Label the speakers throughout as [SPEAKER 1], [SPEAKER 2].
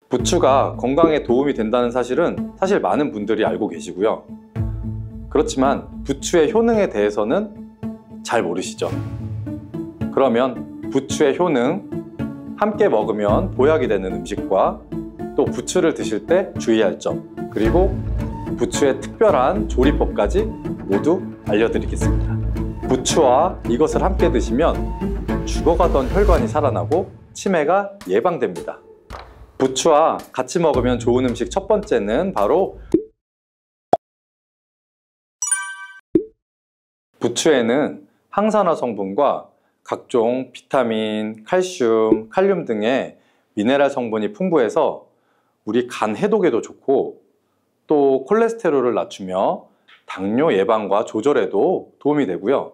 [SPEAKER 1] 부추가 건강에 도움이 된다는 사실은 사실 많은 분들이 알고 계시고요. 그렇지만 부추의 효능에 대해서는 잘 모르시죠? 그러면 부추의 효능, 함께 먹으면 보약이 되는 음식과 또 부추를 드실 때 주의할 점, 그리고 부추의 특별한 조리법까지 모두 알려드리겠습니다. 부추와 이것을 함께 드시면 죽어가던 혈관이 살아나고 치매가 예방됩니다. 부추와 같이 먹으면 좋은 음식 첫 번째는 바로 부추에는 항산화 성분과 각종 비타민, 칼슘, 칼륨 등의 미네랄 성분이 풍부해서 우리 간 해독에도 좋고 또 콜레스테롤을 낮추며 당뇨 예방과 조절에도 도움이 되고요.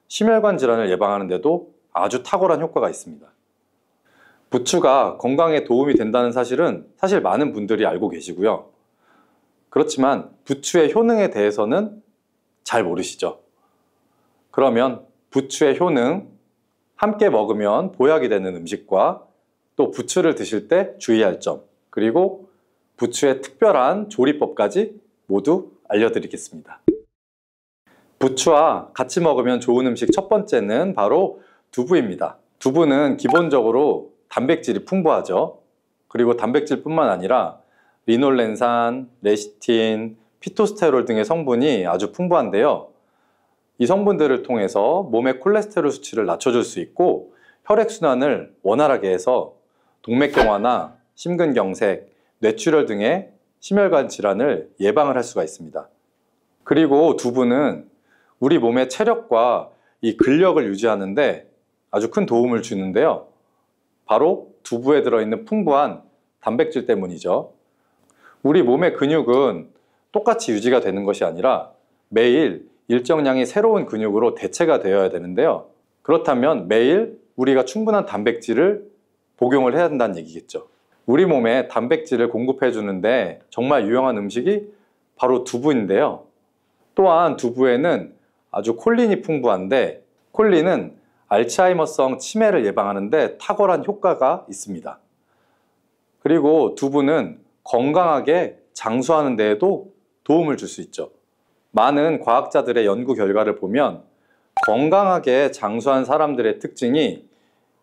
[SPEAKER 1] 심혈관 질환을 예방하는 데도 아주 탁월한 효과가 있습니다. 부추가 건강에 도움이 된다는 사실은 사실 많은 분들이 알고 계시고요. 그렇지만 부추의 효능에 대해서는 잘 모르시죠? 그러면 부추의 효능, 함께 먹으면 보약이 되는 음식과 또 부추를 드실 때 주의할 점, 그리고 부추의 특별한 조리법까지 모두 알려드리겠습니다. 부추와 같이 먹으면 좋은 음식 첫 번째는 바로 두부입니다. 두부는 기본적으로 단백질이 풍부하죠. 그리고 단백질뿐만 아니라 리놀렌산, 레시틴, 피토스테롤 등의 성분이 아주 풍부한데요. 이 성분들을 통해서 몸의 콜레스테롤 수치를 낮춰줄 수 있고 혈액순환을 원활하게 해서 동맥경화나 심근경색, 뇌출혈 등의 심혈관 질환을 예방을 할 수가 있습니다. 그리고 두부는 우리 몸의 체력과 이 근력을 유지하는데 아주 큰 도움을 주는데요. 바로 두부에 들어있는 풍부한 단백질 때문이죠. 우리 몸의 근육은 똑같이 유지가 되는 것이 아니라 매일 일정량의 새로운 근육으로 대체가 되어야 되는데요. 그렇다면 매일 우리가 충분한 단백질을 복용을 해야 한다는 얘기겠죠. 우리 몸에 단백질을 공급해 주는데 정말 유용한 음식이 바로 두부인데요. 또한 두부에는 아주 콜린이 풍부한데 콜린은 알츠하이머성 치매를 예방하는 데 탁월한 효과가 있습니다. 그리고 두부는 건강하게 장수하는 데에도 도움을 줄 수 있죠. 많은 과학자들의 연구 결과를 보면 건강하게 장수한 사람들의 특징이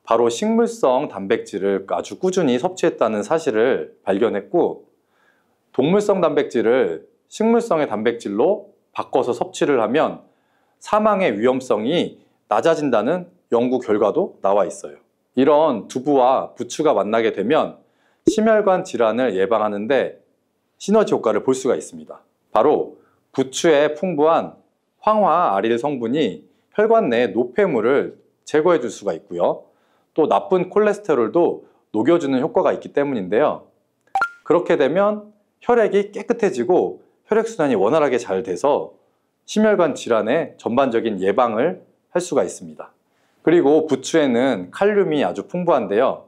[SPEAKER 1] 바로 식물성 단백질을 아주 꾸준히 섭취했다는 사실을 발견했고, 동물성 단백질을 식물성의 단백질로 바꿔서 섭취를 하면 사망의 위험성이 낮아진다는 연구 결과도 나와 있어요. 이런 두부와 부추가 만나게 되면 심혈관 질환을 예방하는데 시너지 효과를 볼 수가 있습니다. 바로 부추에 풍부한 황화아릴 성분이 혈관 내 노폐물을 제거해 줄 수가 있고요. 또 나쁜 콜레스테롤도 녹여주는 효과가 있기 때문인데요. 그렇게 되면 혈액이 깨끗해지고 혈액순환이 원활하게 잘 돼서 심혈관 질환의 전반적인 예방을 할 수가 있습니다. 그리고 부추에는 칼륨이 아주 풍부한데요.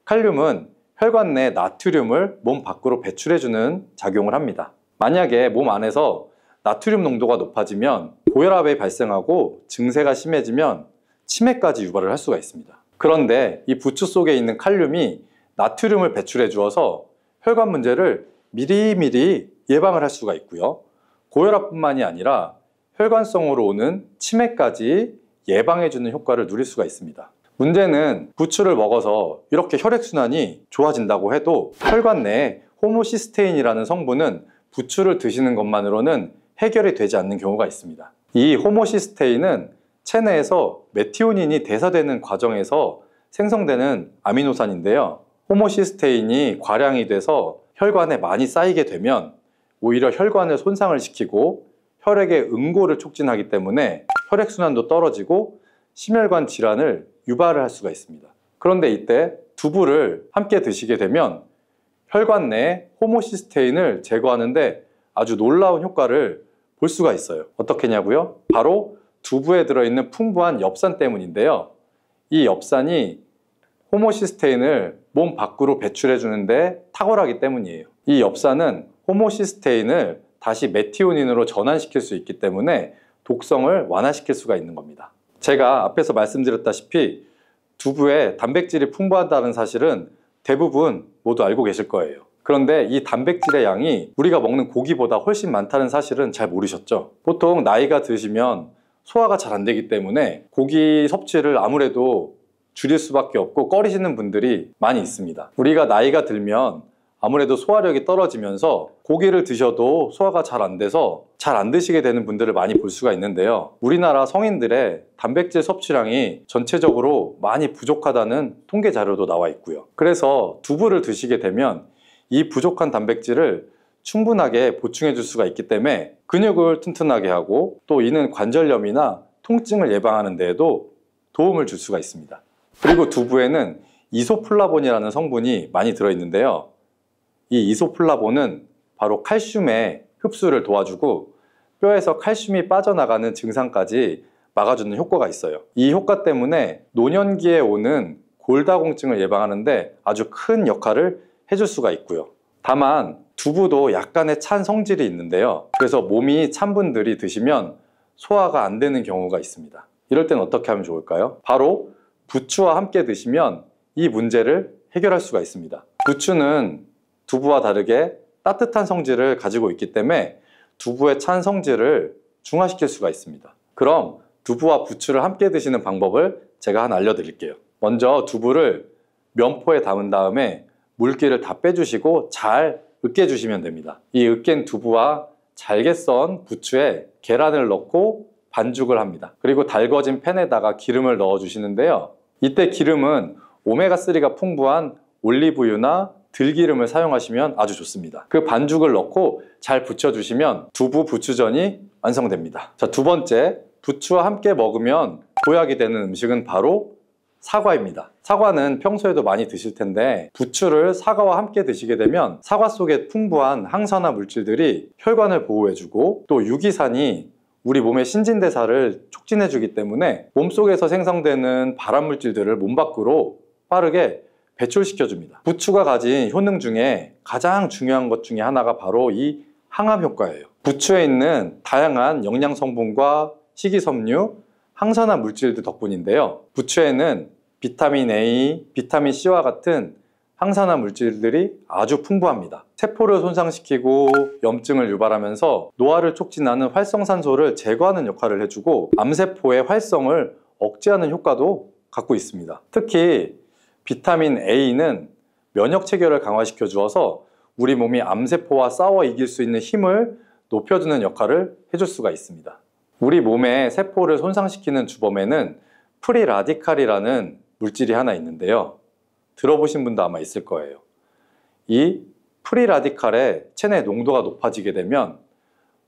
[SPEAKER 1] 칼륨은 혈관 내 나트륨을 몸 밖으로 배출해주는 작용을 합니다. 만약에 몸 안에서 나트륨 농도가 높아지면 고혈압이 발생하고 증세가 심해지면 치매까지 유발을 할 수가 있습니다. 그런데 이 부추 속에 있는 칼륨이 나트륨을 배출해 주어서 혈관 문제를 미리미리 예방을 할 수가 있고요. 고혈압뿐만이 아니라 혈관성으로 오는 치매까지 예방해주는 효과를 누릴 수가 있습니다. 문제는 부추를 먹어서 이렇게 혈액순환이 좋아진다고 해도 혈관 내에 호모시스테인이라는 성분은 부추를 드시는 것만으로는 해결이 되지 않는 경우가 있습니다. 이 호모시스테인은 체내에서 메티오닌이 대사되는 과정에서 생성되는 아미노산인데요. 호모시스테인이 과량이 돼서 혈관에 많이 쌓이게 되면 오히려 혈관을 손상을 시키고 혈액의 응고를 촉진하기 때문에 혈액순환도 떨어지고 심혈관 질환을 유발을 할 수가 있습니다. 그런데 이때 두부를 함께 드시게 되면 혈관 내 호모시스테인을 제거하는데 아주 놀라운 효과를 볼 수가 있어요. 어떻게냐고요? 바로 두부에 들어있는 풍부한 엽산 때문인데요. 이 엽산이 호모시스테인을 몸 밖으로 배출해 주는데 탁월하기 때문이에요. 이 엽산은 호모시스테인을 다시 메티오닌으로 전환시킬 수 있기 때문에 독성을 완화시킬 수가 있는 겁니다. 제가 앞에서 말씀드렸다시피 두부에 단백질이 풍부하다는 사실은 대부분 모두 알고 계실 거예요. 그런데 이 단백질의 양이 우리가 먹는 고기보다 훨씬 많다는 사실은 잘 모르셨죠? 보통 나이가 드시면 소화가 잘 안 되기 때문에 고기 섭취를 아무래도 줄일 수밖에 없고 꺼리시는 분들이 많이 있습니다. 우리가 나이가 들면 아무래도 소화력이 떨어지면서 고기를 드셔도 소화가 잘 안 돼서 잘 안 드시게 되는 분들을 많이 볼 수가 있는데요. 우리나라 성인들의 단백질 섭취량이 전체적으로 많이 부족하다는 통계 자료도 나와 있고요. 그래서 두부를 드시게 되면 이 부족한 단백질을 충분하게 보충해 줄 수가 있기 때문에 근육을 튼튼하게 하고 또 이는 관절염이나 통증을 예방하는 데에도 도움을 줄 수가 있습니다. 그리고 두부에는 이소플라본이라는 성분이 많이 들어있는데요. 이 이소플라본은 바로 칼슘의 흡수를 도와주고 뼈에서 칼슘이 빠져나가는 증상까지 막아주는 효과가 있어요. 이 효과 때문에 노년기에 오는 골다공증을 예방하는 데 아주 큰 역할을 해줄 수가 있고요. 다만 두부도 약간의 찬 성질이 있는데요. 그래서 몸이 찬 분들이 드시면 소화가 안 되는 경우가 있습니다. 이럴 땐 어떻게 하면 좋을까요? 바로 부추와 함께 드시면 이 문제를 해결할 수가 있습니다. 부추는 두부와 다르게 따뜻한 성질을 가지고 있기 때문에 두부의 찬 성질을 중화시킬 수가 있습니다. 그럼 두부와 부추를 함께 드시는 방법을 제가 하나 알려드릴게요. 먼저 두부를 면포에 담은 다음에 물기를 다 빼주시고 잘 으깨주시면 됩니다. 이 으깬 두부와 잘게 썬 부추에 계란을 넣고 반죽을 합니다. 그리고 달궈진 팬에다가 기름을 넣어 주시는데요. 이때 기름은 오메가3가 풍부한 올리브유나 들기름을 사용하시면 아주 좋습니다. 그 반죽을 넣고 잘 부쳐주시면 두부 부추전이 완성됩니다. 자, 두 번째, 부추와 함께 먹으면 보약이 되는 음식은 바로 사과입니다. 사과는 평소에도 많이 드실 텐데 부추를 사과와 함께 드시게 되면 사과 속에 풍부한 항산화 물질들이 혈관을 보호해주고 또 유기산이 우리 몸의 신진대사를 촉진해주기 때문에 몸속에서 생성되는 발암물질들을 몸 밖으로 빠르게 배출시켜줍니다. 부추가 가진 효능 중에 가장 중요한 것 중에 하나가 바로 이 항암 효과예요. 부추에 있는 다양한 영양 성분과 식이섬유, 항산화 물질들 덕분인데요. 부추에는 비타민 A, 비타민 C와 같은 항산화 물질들이 아주 풍부합니다. 세포를 손상시키고 염증을 유발하면서 노화를 촉진하는 활성산소를 제거하는 역할을 해주고 암세포의 활성을 억제하는 효과도 갖고 있습니다. 특히 비타민 A는 면역 체계를 강화시켜 주어서 우리 몸이 암세포와 싸워 이길 수 있는 힘을 높여주는 역할을 해줄 수가 있습니다. 우리 몸의 세포를 손상시키는 주범에는 프리라디칼이라는 물질이 하나 있는데요. 들어보신 분도 아마 있을 거예요. 이 프리라디칼의 체내 농도가 높아지게 되면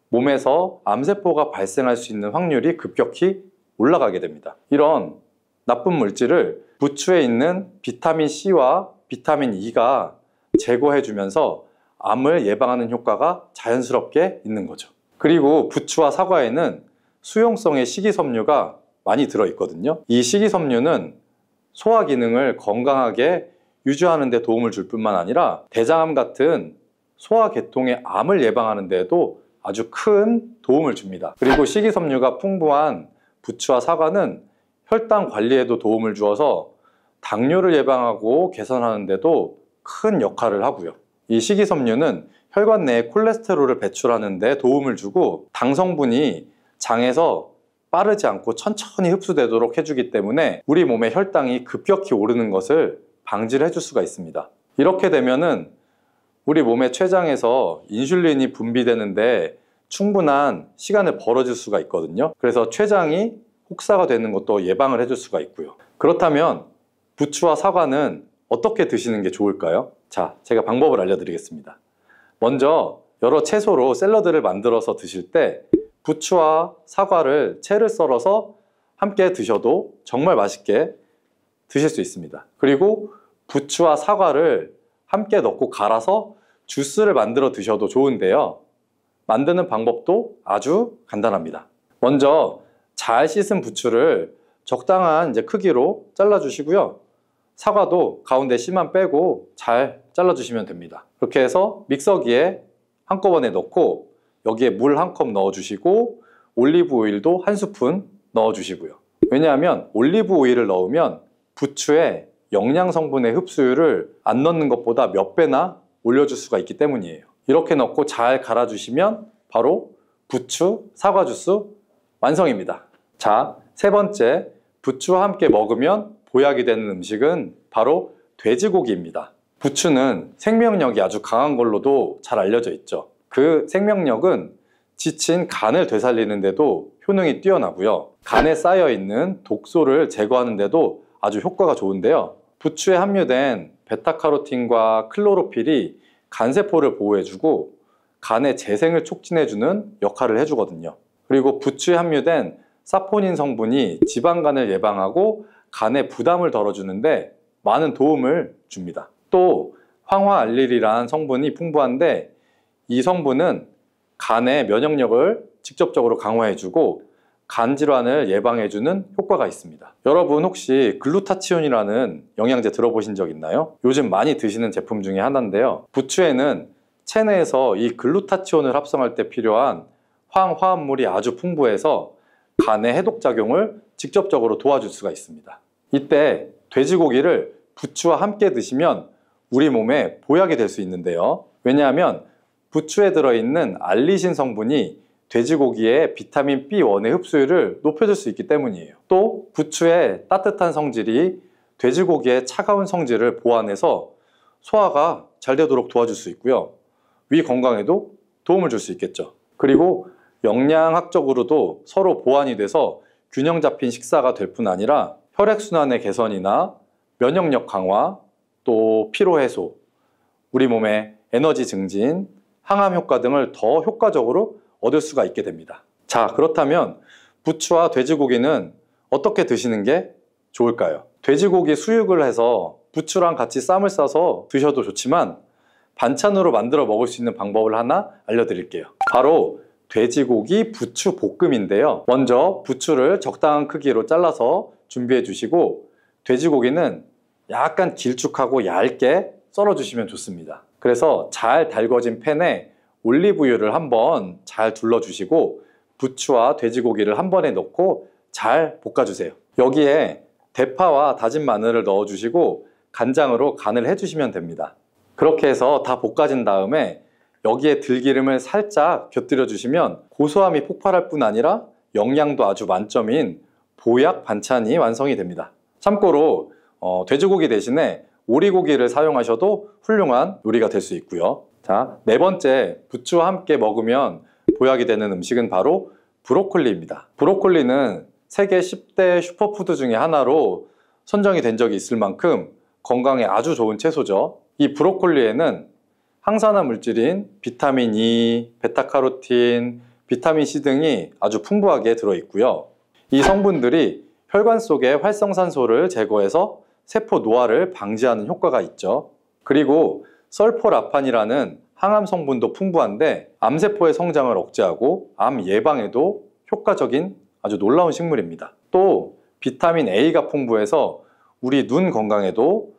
[SPEAKER 1] 몸에서 암세포가 발생할 수 있는 확률이 급격히 올라가게 됩니다. 이런 나쁜 물질을 부추에 있는 비타민 C와 비타민 E가 제거해주면서 암을 예방하는 효과가 자연스럽게 있는 거죠. 그리고 부추와 사과에는 수용성의 식이섬유가 많이 들어있거든요. 이 식이섬유는 소화 기능을 건강하게 유지하는 데 도움을 줄 뿐만 아니라 대장암 같은 소화계통의 암을 예방하는 데에도 아주 큰 도움을 줍니다. 그리고 식이섬유가 풍부한 부추와 사과는 혈당 관리에도 도움을 주어서 당뇨를 예방하고 개선하는 데도 큰 역할을 하고요. 이 식이섬유는 혈관 내에 콜레스테롤을 배출하는 데 도움을 주고 당 성분이 장에서 빠르지 않고 천천히 흡수되도록 해주기 때문에 우리 몸의 혈당이 급격히 오르는 것을 방지를 해줄 수가 있습니다. 이렇게 되면은 우리 몸의 췌장에서 인슐린이 분비되는데 충분한 시간을 벌어줄 수가 있거든요. 그래서 췌장이 혹사가 되는 것도 예방을 해줄 수가 있고요. 그렇다면 부추와 사과는 어떻게 드시는 게 좋을까요? 자, 제가 방법을 알려드리겠습니다. 먼저 여러 채소로 샐러드를 만들어서 드실 때 부추와 사과를 채를 썰어서 함께 드셔도 정말 맛있게 드실 수 있습니다. 그리고 부추와 사과를 함께 넣고 갈아서 주스를 만들어 드셔도 좋은데요. 만드는 방법도 아주 간단합니다. 먼저 잘 씻은 부추를 적당한 크기로 잘라주시고요. 사과도 가운데 씨만 빼고 잘 잘라주시면 됩니다. 그렇게 해서 믹서기에 한꺼번에 넣고 여기에 물 1컵 넣어주시고 올리브 오일도 1스푼 넣어주시고요. 왜냐하면 올리브 오일을 넣으면 부추에 영양 성분의 흡수율을 안 넣는 것보다 몇 배나 올려줄 수가 있기 때문이에요. 이렇게 넣고 잘 갈아주시면 바로 부추 사과 주스 완성입니다. 자, 세 번째, 부추와 함께 먹으면 보약이 되는 음식은 바로 돼지고기입니다. 부추는 생명력이 아주 강한 걸로도 잘 알려져 있죠. 그 생명력은 지친 간을 되살리는 데도 효능이 뛰어나고요. 간에 쌓여있는 독소를 제거하는 데도 아주 효과가 좋은데요. 부추에 함유된 베타카로틴과 클로로필이 간세포를 보호해주고 간의 재생을 촉진해주는 역할을 해주거든요. 그리고 부추에 함유된 사포닌 성분이 지방간을 예방하고 간의 부담을 덜어주는데 많은 도움을 줍니다. 또 황화알릴이라는 성분이 풍부한데 이 성분은 간의 면역력을 직접적으로 강화해주고 간 질환을 예방해주는 효과가 있습니다. 여러분 혹시 글루타치온이라는 영양제 들어보신 적 있나요? 요즘 많이 드시는 제품 중에 하나인데요. 부추에는 체내에서 이 글루타치온을 합성할 때 필요한 황화합물이 아주 풍부해서 간의 해독작용을 직접적으로 도와줄 수가 있습니다. 이때 돼지고기를 부추와 함께 드시면 우리 몸에 보약이 될 수 있는데요. 왜냐하면 부추에 들어있는 알리신 성분이 돼지고기의 비타민 B1의 흡수율을 높여줄 수 있기 때문이에요. 또 부추의 따뜻한 성질이 돼지고기의 차가운 성질을 보완해서 소화가 잘 되도록 도와줄 수 있고요. 위 건강에도 도움을 줄 수 있겠죠. 그리고 영양학적으로도 서로 보완이 돼서 균형 잡힌 식사가 될 뿐 아니라 혈액순환의 개선이나 면역력 강화, 또 피로 해소, 우리 몸의 에너지 증진, 항암 효과 등을 더 효과적으로 얻을 수가 있게 됩니다. 자, 그렇다면 부추와 돼지고기는 어떻게 드시는 게 좋을까요? 돼지고기 수육을 해서 부추랑 같이 쌈을 싸서 드셔도 좋지만 반찬으로 만들어 먹을 수 있는 방법을 하나 알려드릴게요. 바로 돼지고기 부추 볶음인데요. 먼저 부추를 적당한 크기로 잘라서 준비해 주시고 돼지고기는 약간 길쭉하고 얇게 썰어 주시면 좋습니다. 그래서 잘 달궈진 팬에 올리브유를 한번 잘 둘러주시고 부추와 돼지고기를 한 번에 넣고 잘 볶아주세요. 여기에 대파와 다진 마늘을 넣어주시고 간장으로 간을 해주시면 됩니다. 그렇게 해서 다 볶아진 다음에 여기에 들기름을 살짝 곁들여 주시면 고소함이 폭발할 뿐 아니라 영양도 아주 만점인 보약 반찬이 완성이 됩니다. 참고로 돼지고기 대신에 오리고기를 사용하셔도 훌륭한 요리가 될 수 있고요. 자, 네 번째, 부추와 함께 먹으면 보약이 되는 음식은 바로 브로콜리입니다. 브로콜리는 세계 10대 슈퍼푸드 중에 하나로 선정이 된 적이 있을 만큼 건강에 아주 좋은 채소죠. 이 브로콜리에는 항산화 물질인 비타민 E, 베타카로틴, 비타민 C 등이 아주 풍부하게 들어있고요. 이 성분들이 혈관 속의 활성산소를 제거해서 세포 노화를 방지하는 효과가 있죠. 그리고 설포라판이라는 항암 성분도 풍부한데 암세포의 성장을 억제하고 암 예방에도 효과적인 아주 놀라운 식물입니다. 또 비타민 A가 풍부해서 우리 눈 건강에도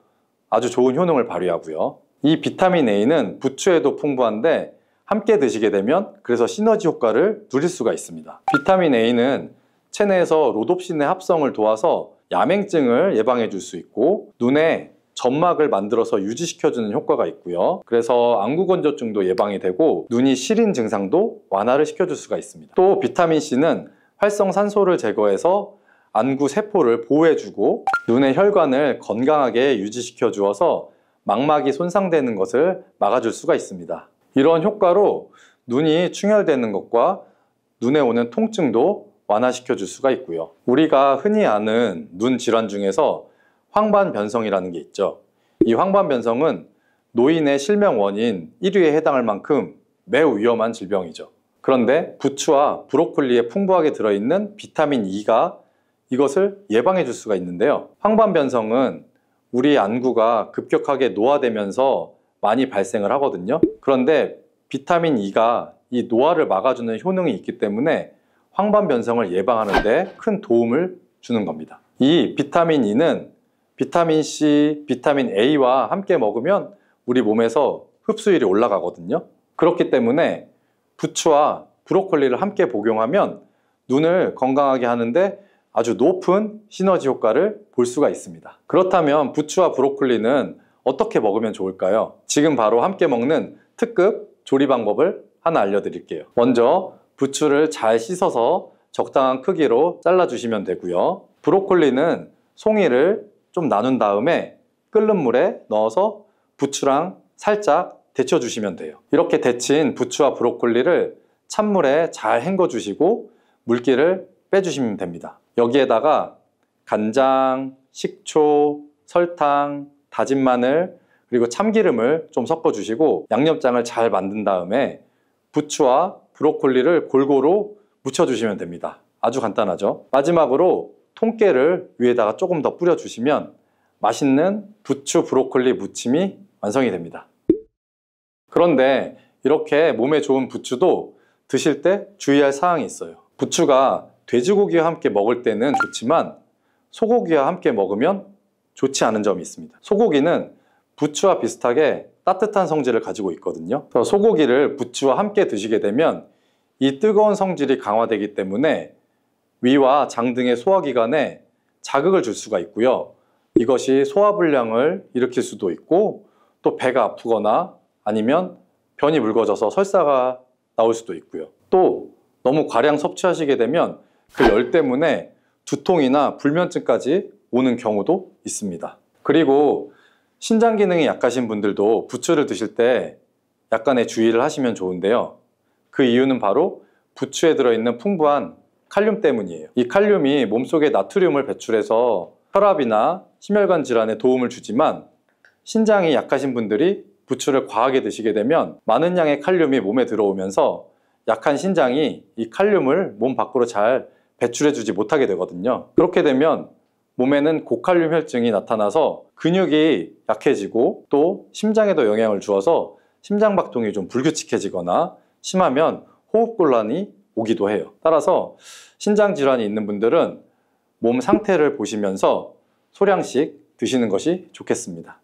[SPEAKER 1] 아주 좋은 효능을 발휘하고요. 이 비타민 A는 부추에도 풍부한데 함께 드시게 되면 그래서 시너지 효과를 누릴 수가 있습니다. 비타민 A는 체내에서 로놉신의 합성을 도와서 야맹증을 예방해 줄 수 있고 눈에 점막을 만들어서 유지시켜주는 효과가 있고요. 그래서 안구건조증도 예방이 되고 눈이 시린 증상도 완화를 시켜줄 수가 있습니다. 또 비타민 C는 활성산소를 제거해서 안구 세포를 보호해주고 눈의 혈관을 건강하게 유지시켜 주어서 망막이 손상되는 것을 막아줄 수가 있습니다. 이런 효과로 눈이 충혈되는 것과 눈에 오는 통증도 완화시켜 줄 수가 있고요. 우리가 흔히 아는 눈 질환 중에서 황반변성이라는 게 있죠. 이 황반변성은 노인의 실명 원인 1위에 해당할 만큼 매우 위험한 질병이죠. 그런데 부추와 브로콜리에 풍부하게 들어있는 비타민 E가 이것을 예방해 줄 수가 있는데요. 황반변성은 우리 안구가 급격하게 노화되면서 많이 발생을 하거든요. 그런데 비타민 E가 이 노화를 막아주는 효능이 있기 때문에 황반변성을 예방하는 데 큰 도움을 주는 겁니다. 이 비타민 E는 비타민 C, 비타민 A와 함께 먹으면 우리 몸에서 흡수율이 올라가거든요. 그렇기 때문에 부추와 브로콜리를 함께 복용하면 눈을 건강하게 하는데 아주 높은 시너지 효과를 볼 수가 있습니다. 그렇다면 부추와 브로콜리는 어떻게 먹으면 좋을까요? 지금 바로 함께 먹는 특급 조리 방법을 하나 알려드릴게요. 먼저 부추를 잘 씻어서 적당한 크기로 잘라주시면 되고요. 브로콜리는 송이를 좀 나눈 다음에 끓는 물에 넣어서 부추랑 살짝 데쳐주시면 돼요. 이렇게 데친 부추와 브로콜리를 찬물에 잘 헹궈주시고 물기를 빼주시면 됩니다. 여기에다가 간장, 식초, 설탕, 다진 마늘, 그리고 참기름을 좀 섞어주시고 양념장을 잘 만든 다음에 부추와 브로콜리를 골고루 묻혀주시면 됩니다. 아주 간단하죠? 마지막으로 통깨를 위에다가 조금 더 뿌려주시면 맛있는 부추 브로콜리 무침이 완성이 됩니다. 그런데 이렇게 몸에 좋은 부추도 드실 때 주의할 사항이 있어요. 부추가 돼지고기와 함께 먹을 때는 좋지만 소고기와 함께 먹으면 좋지 않은 점이 있습니다. 소고기는 부추와 비슷하게 따뜻한 성질을 가지고 있거든요. 그래서 소고기를 부추와 함께 드시게 되면 이 뜨거운 성질이 강화되기 때문에 위와 장 등의 소화기관에 자극을 줄 수가 있고요. 이것이 소화불량을 일으킬 수도 있고 또 배가 아프거나 아니면 변이 묽어져서 설사가 나올 수도 있고요. 또 너무 과량 섭취하시게 되면 그 열 때문에 두통이나 불면증까지 오는 경우도 있습니다. 그리고 신장 기능이 약하신 분들도 부추를 드실 때 약간의 주의를 하시면 좋은데요. 그 이유는 바로 부추에 들어있는 풍부한 칼륨 때문이에요. 이 칼륨이 몸속에 나트륨을 배출해서 혈압이나 심혈관 질환에 도움을 주지만 신장이 약하신 분들이 부추를 과하게 드시게 되면 많은 양의 칼륨이 몸에 들어오면서 약한 신장이 이 칼륨을 몸 밖으로 잘 배출해주지 못하게 되거든요. 그렇게 되면 몸에는 고칼륨 혈증이 나타나서 근육이 약해지고 또 심장에도 영향을 주어서 심장박동이 좀 불규칙해지거나 심하면 호흡곤란이 오기도 해요. 따라서 신장질환이 있는 분들은 몸 상태를 보시면서 소량씩 드시는 것이 좋겠습니다.